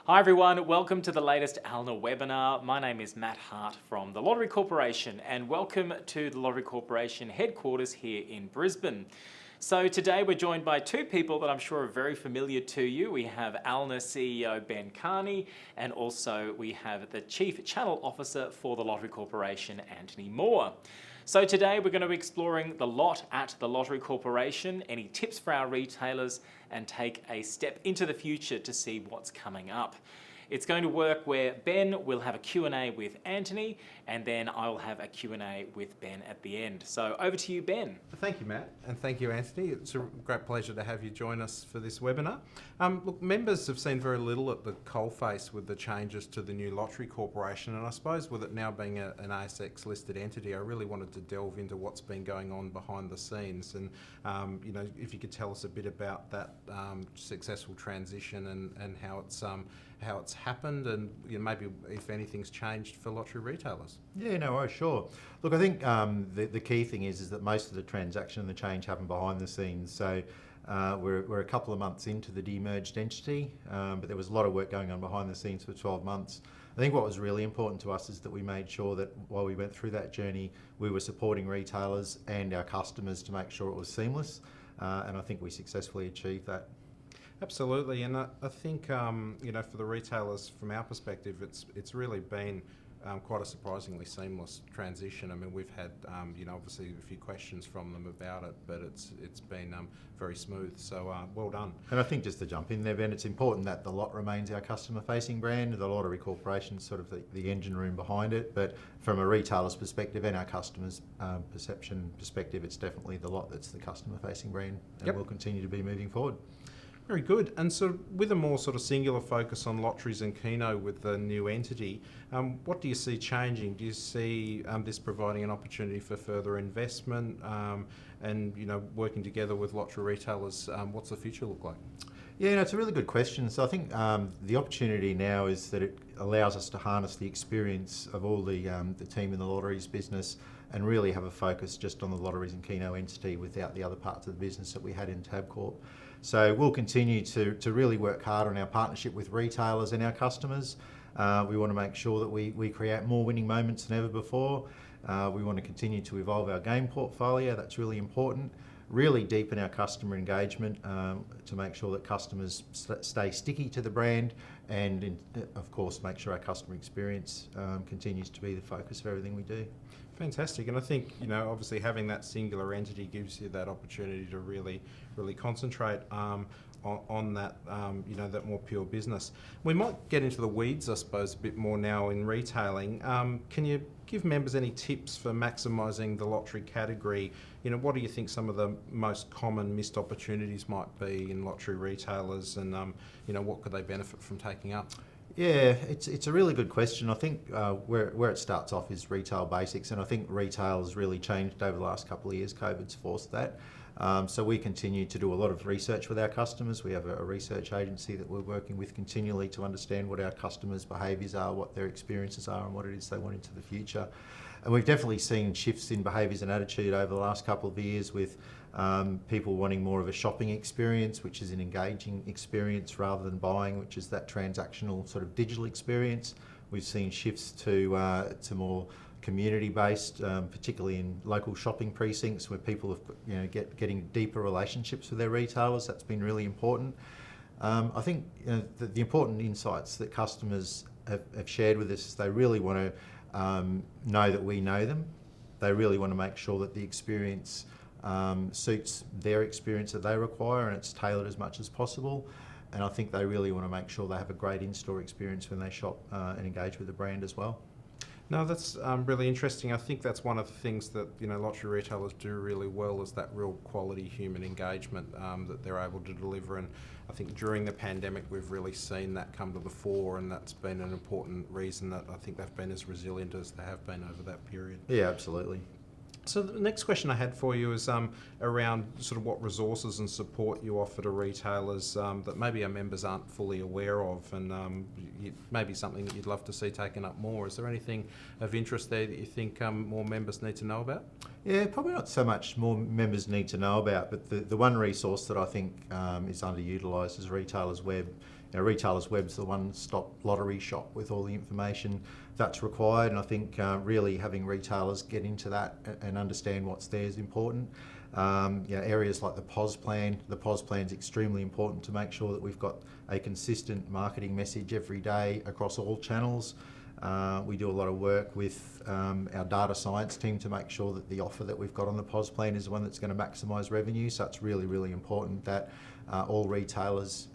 Hi everyone, welcome to the latest ALNA webinar. My name is Matt Hart from the Lottery Corporation and welcome to the Lottery Corporation headquarters here in Brisbane. So today we're joined by two people that I'm sure are very familiar to you. We have ALNA CEO Ben Kearney and also we have the Chief Channel Officer for the Lottery Corporation, Antony Moore. So today we're going to be exploring the lot at the Lottery Corporation, any tips for our retailers, and take a step into the future to see what's coming up. It's going to work where Ben will have a Q&A with Antony, and then I'll have a Q&A with Ben at the end. So over to you, Ben. Thank you, Matt, and thank you, Antony. It's a great pleasure to have you join us for this webinar. Look, members have seen very little at the coalface with the changes to the new Lottery Corporation, and I suppose with it now being an ASX-listed entity, I really wanted to delve into what's been going on behind the scenes, and if you could tell us a bit about that successful transition and how it's happened, and maybe if anything's changed for lottery retailers. Yeah, no worries, sure. Look, I think the key thing is that most of the transaction and the change happened behind the scenes. So we're a couple of months into the demerged entity, but there was a lot of work going on behind the scenes for 12 months. I think what was really important to us is that we made sure that while we went through that journey, we were supporting retailers and our customers to make sure it was seamless, and I think we successfully achieved that. Absolutely, and I think for the retailers, from our perspective, it's really been quite a surprisingly seamless transition. I mean, we've had obviously a few questions from them about it, but it's been very smooth. So well done. And I think just to jump in there, Ben, it's important that the lot remains our customer-facing brand. The Lottery Corporation is sort of the engine room behind it, but from a retailer's perspective and our customers' perception perspective, it's definitely the lot that's the customer-facing brand, and will continue to be moving forward. Very good. And so with a more sort of singular focus on lotteries and Keno with the new entity, what do you see changing? Do you see this providing an opportunity for further investment and working together with lottery retailers? What's the future look like? Yeah, no, it's a really good question. So I think the opportunity now is that it allows us to harness the experience of all the team in the lotteries business and really have a focus just on the lotteries and Keno entity without the other parts of the business that we had in Tabcorp. So we'll continue to really work hard on our partnership with retailers and our customers. We want to make sure that we create more winning moments than ever before. We want to continue to evolve our game portfolio. That's really important. Really deepen our customer engagement to make sure that customers stay sticky to the brand, and of course make sure our customer experience continues to be the focus of everything we do. Fantastic, and I think obviously having that singular entity gives you that opportunity to really concentrate on that that more pure business. We might get into the weeds, I suppose, a bit more now in retailing. Can you give members any tips for maximising the lottery category? What do you think some of the most common missed opportunities might be in lottery retailers, and what could they benefit from taking up? Yeah, it's a really good question. I think where it starts off is retail basics, and I think retail has really changed over the last couple of years. COVID's forced that. So we continue to do a lot of research with our customers. We have a research agency that we're working with continually to understand what our customers' behaviours are, what their experiences are, and what it is they want into the future. And we've definitely seen shifts in behaviours and attitude over the last couple of years with people wanting more of a shopping experience, which is an engaging experience, rather than buying, which is that transactional sort of digital experience. We've seen shifts to more community-based, particularly in local shopping precincts where people are getting deeper relationships with their retailers. That's been really important. I think the important insights that customers have shared with us is they really want to know that we know them. They really want to make sure that the experience suits their experience that they require and it's tailored as much as possible. And I think they really want to make sure they have a great in-store experience when they shop and engage with the brand as well. No, that's really interesting. I think that's one of the things that lottery retailers do really well, is that real quality human engagement that they're able to deliver. And I think during the pandemic we've really seen that come to the fore, and that's been an important reason that I think they've been as resilient as they have been over that period. Yeah, absolutely. So the next question I had for you is around sort of what resources and support you offer to retailers that maybe our members aren't fully aware of, and maybe something that you'd love to see taken up more. Is there anything of interest there that you think more members need to know about? Yeah, probably not so much more members need to know about, but the one resource that I think is underutilised is Retailers Web. Retailers Web's the one-stop lottery shop with all the information that's required, and I think really having retailers get into that and understand what's there is important. Areas like the POS plan is extremely important to make sure that we've got a consistent marketing message every day across all channels. We do a lot of work with our data science team to make sure that the offer that we've got on the POS plan is one that's going to maximise revenue. So it's really, really important that all retailers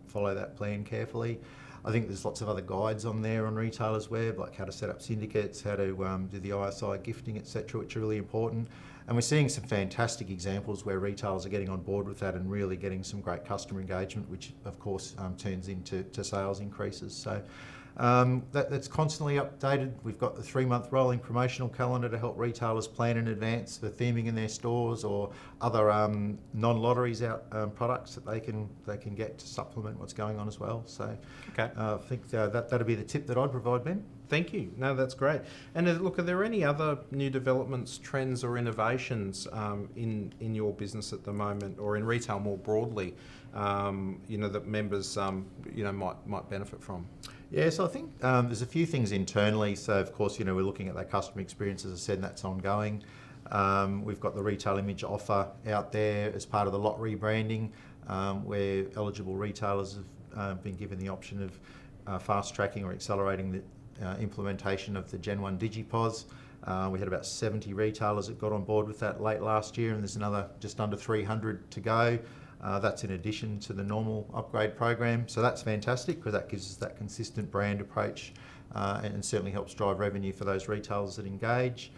follow that plan carefully. I think there's lots of other guides on there on Retailers Web, like how to set up syndicates, how to do the ISI gifting, etc., which are really important. And we're seeing some fantastic examples where retailers are getting on board with that and really getting some great customer engagement, which of course turns into sales increases. So that's constantly updated. We've got the 3-month rolling promotional calendar to help retailers plan in advance for theming in their stores or other non-lotteries out products that they can get to supplement what's going on as well. So Okay. I think that'd be the tip that I'd provide, Ben. Thank you. No, that's great. And look, are there any other new developments, trends or innovations in your business at the moment, or in retail more broadly, that members might benefit from? Yeah, so I think there's a few things internally. So of course, we're looking at that customer experience, as I said, and that's ongoing. We've got the retail image offer out there as part of the lot rebranding, where eligible retailers have been given the option of fast tracking or accelerating the implementation of the Gen 1 DigiPOS. We had about 70 retailers that got on board with that late last year, and there's another just under 300 to go. That's in addition to the normal upgrade program. So that's fantastic because that gives us that consistent brand approach and certainly helps drive revenue for those retailers that engage.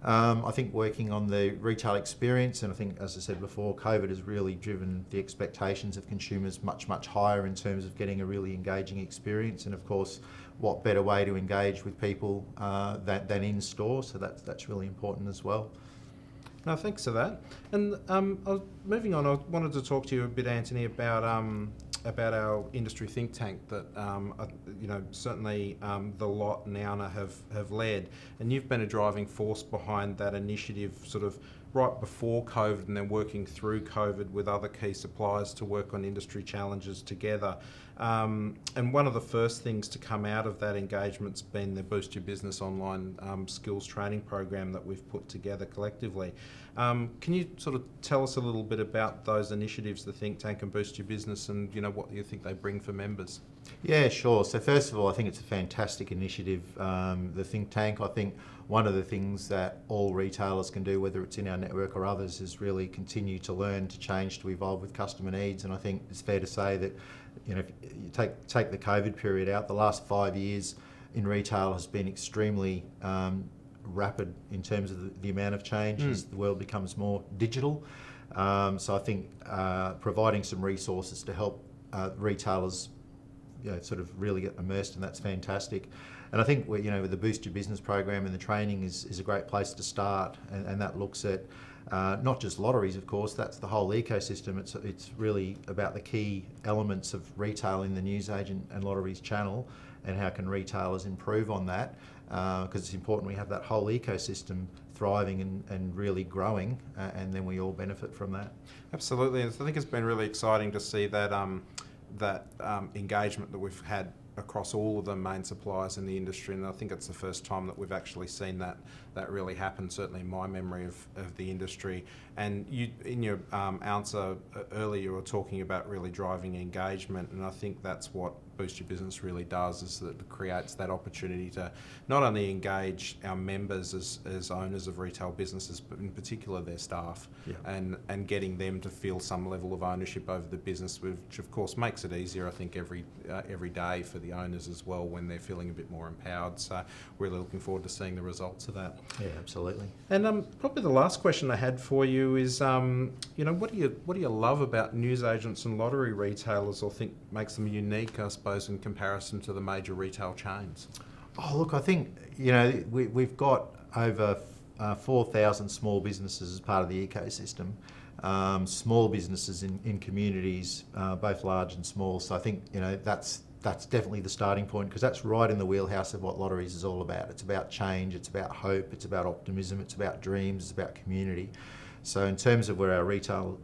I think working on the retail experience, and I think, as I said before, COVID has really driven the expectations of consumers much, much higher in terms of getting a really engaging experience. And of course, what better way to engage with people than in store? So that's really important as well. No, thanks for that. And moving on, I wanted to talk to you a bit, Antony, about our industry think tank that certainly the lot and ALNA have led, and you've been a driving force behind that initiative, sort of right before COVID, and then working through COVID with other key suppliers to work on industry challenges together. And one of the first things to come out of that engagement's been the Boost Your Business online skills training program that we've put together collectively. Can you sort of tell us a little bit about those initiatives, the think tank and Boost Your Business, and what you think they bring for members? Yeah, sure. So first of all, I think it's a fantastic initiative, the think tank. I think one of the things that all retailers can do, whether it's in our network or others, is really continue to learn, to change, to evolve with customer needs. And I think it's fair to say that, if you take the COVID period out, the last 5 years in retail has been extremely rapid in terms of the amount of change as the world becomes more digital. So I think providing some resources to help retailers sort of really get immersed, and that's fantastic. And I think with the Boost Your Business program and the training is a great place to start, and that looks at not just lotteries, of course, that's the whole ecosystem. It's really about the key elements of retail in the newsagent and lotteries channel, and how can retailers improve on that, because it's important we have that whole ecosystem thriving and really growing, and then we all benefit from that. Absolutely, and I think it's been really exciting to see that engagement that we've had across all of the main suppliers in the industry, and I think it's the first time that we've actually seen that really happen, certainly in my memory of the industry. And you, in your answer earlier, you were talking about really driving engagement, and I think that's what Boost Your Business really does, is that it creates that opportunity to not only engage our members as owners of retail businesses, but in particular their staff, and getting them to feel some level of ownership over the business, which of course makes it easier, I think, every day for the owners as well, when they're feeling a bit more empowered. So really looking forward to seeing the results of that. Yeah, absolutely. And probably the last question I had for you is, what do you love about newsagents and lottery retailers, or think makes them unique, I suppose, in comparison to the major retail chains? Oh, look, I think we've got over 4,000 small businesses as part of the ecosystem. Small businesses in communities, both large and small. So I think that's that's definitely the starting point, because that's right in the wheelhouse of what lotteries is all about. It's about change, it's about hope, it's about optimism, it's about dreams, it's about community. So in terms of where our retail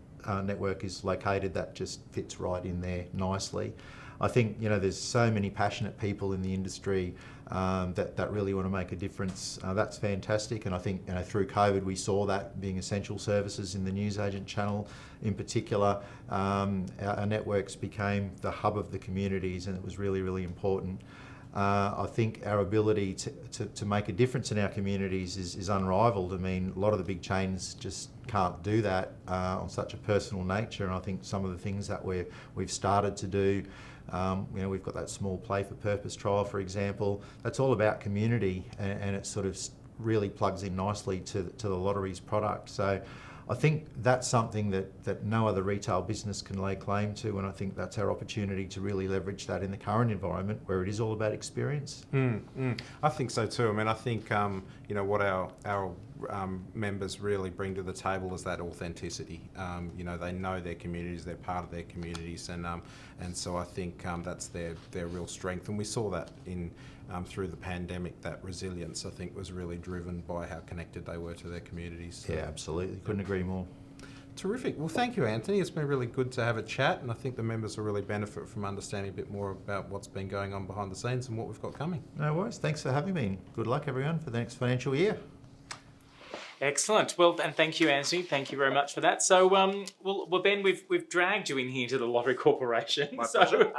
network is located, that just fits right in there nicely. I think, you know, there's so many passionate people in the industry that really want to make a difference. That's fantastic, and I think, you know, through COVID we saw that being essential services in the newsagent channel in particular. Our networks became the hub of the communities, and it was really, really important. I think our ability to make a difference in our communities is unrivaled. I mean, a lot of the big chains just can't do that on such a personal nature, and I think some of the things that we've started to do, you know, we've got that small play for purpose trial, for example. That's all about community, and it sort of really plugs in nicely to the lotteries product. So I think that's something that no other retail business can lay claim to, and I think that's our opportunity to really leverage that in the current environment where it is all about experience. I think so too. I mean, I think you know, what our members really bring to the table is that authenticity. You know, they know their communities, they're part of their communities, and so I think that's their real strength. And we saw that in through the pandemic. That resilience, I think, was really driven by how connected they were to their communities. Yeah, absolutely. Couldn't agree more. Terrific. Well, thank you, Anthony. It's been really good to have a chat, and I think the members will really benefit from understanding a bit more about what's been going on behind the scenes and what we've got coming. No worries. Thanks for having me. Good luck, everyone, for the next financial year. Excellent. Well, and thank you, Antony. Thank you very much for that. So, well, Ben, we've dragged you in here to the Lottery Corporation. My so pleasure.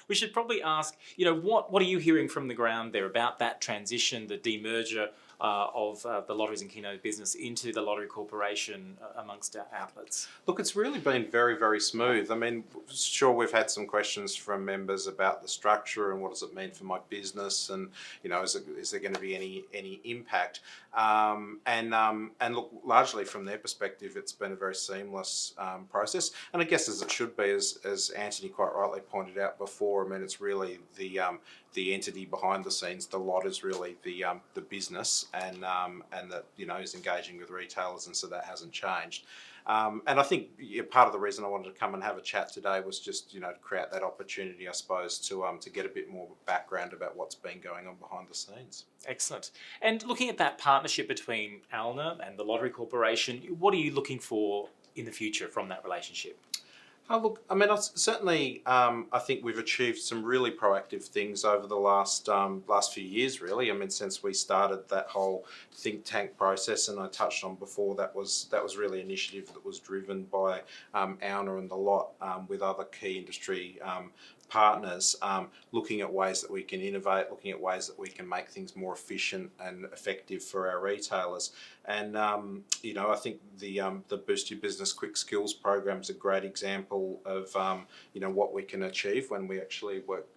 we should probably ask, you know, what are you hearing from the ground there about that transition, the demerger of the Lotteries and Keno business into the Lottery Corporation amongst our outlets? Look, it's really been very, very smooth. I mean, sure, we've had some questions from members about the structure and what does it mean for my business, and, you know, is there going to be any impact? And look, largely from their perspective, it's been a very seamless process, and I guess as it should be, as Antony quite rightly pointed out before. I mean, it's really the entity behind the scenes. The lot is really the business, and that, you know, is engaging with retailers, and so that hasn't changed. And I think part of the reason I wanted to come and have a chat today was just, you know, to create that opportunity, I suppose, to get a bit more background about what's been going on behind the scenes. Excellent. And looking at that partnership between ALNA and the Lottery Corporation, what are you looking for in the future from that relationship? Look, I mean, certainly, I think we've achieved some really proactive things over the last few years, really. I mean, since we started that whole think tank process, and I touched on before, that was really an initiative that was driven by ALNA and the lot, with other key industry partners, looking at ways that we can innovate, looking at ways that we can make things more efficient and effective for our retailers. And you know, I think the Boost Your Business Quick Skills program is a great example of you know, what we can achieve when we actually work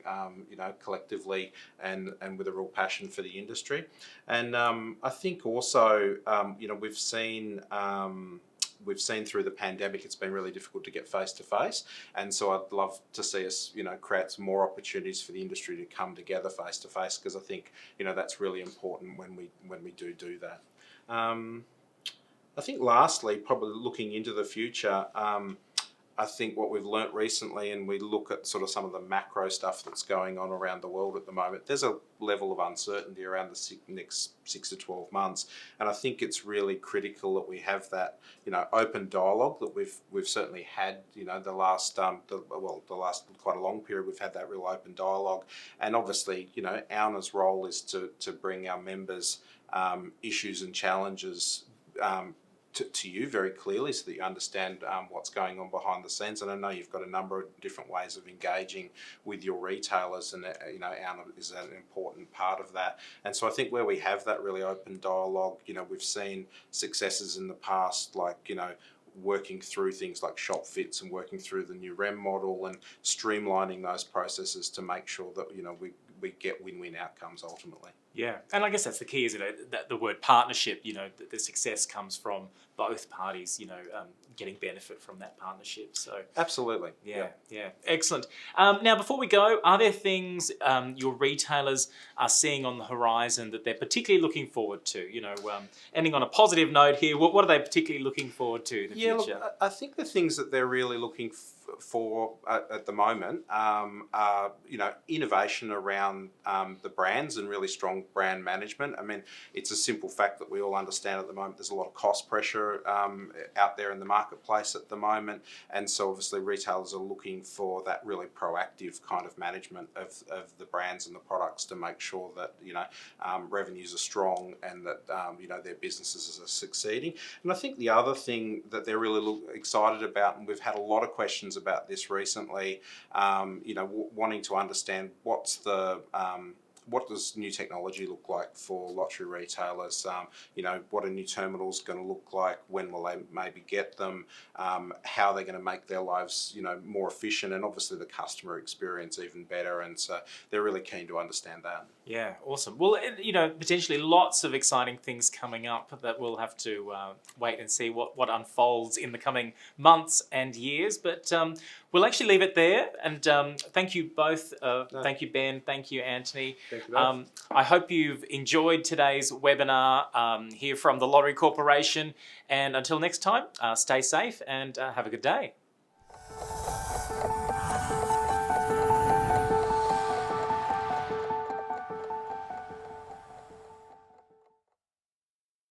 you know, collectively and with a real passion for the industry. And I think also you know, we've seen through the pandemic, it's been really difficult to get face to face, and so I'd love to see us, you know, create some more opportunities for the industry to come together face to face, because I think, you know, that's really important when we do that. I think lastly, probably looking into the future, I think what we've learnt recently, and we look at sort of some of the macro stuff that's going on around the world at the moment, there's a level of uncertainty around the next 6 to 12 months. And I think it's really critical that we have that, you know, open dialogue that we've certainly had, you know, the last quite a long period, we've had that real open dialogue. And obviously, you know, ALNA's role is to bring our members issues and challenges to you very clearly, so that you understand what's going on behind the scenes. And I know you've got a number of different ways of engaging with your retailers, and you know, ALNA is an important part of that. And so I think where we have that really open dialogue, you know, we've seen successes in the past, like, you know, working through things like shop fits and working through the new REM model and streamlining those processes to make sure that, you know, we get win-win outcomes ultimately. Yeah, and I guess that's the key, isn't it? That the word partnership, you know, the success comes from both parties, you know, getting benefit from that partnership. So absolutely. Yeah. Excellent. Now, before we go, are there things your retailers are seeing on the horizon that they're particularly looking forward to? You know, ending on a positive note here, what are they particularly looking forward to in the future? Look, I think the things that they're really looking for at the moment are, innovation around the brands and really strong brand management. I mean, it's a simple fact that we all understand at the moment there's a lot of cost pressure out there in the marketplace at the moment, and so obviously retailers are looking for that really proactive kind of management of the brands and the products to make sure that revenues are strong and that their businesses are succeeding. And I think the other thing that they're really excited about, and we've had a lot of questions about this recently, wanting to understand what does new technology look like for lottery retailers? What are new terminals going to look like? When will they maybe get them? How are they going to make their lives, more efficient, and obviously the customer experience even better? And so they're really keen to understand that. Yeah, awesome. Well, potentially lots of exciting things coming up that we'll have to wait and see what unfolds in the coming months and years. But we'll actually leave it there. And thank you both. Thank you, Ben. Thank you, Antony. Thank you both. I hope you've enjoyed today's webinar here from the Lottery Corporation. And until next time, stay safe and have a good day.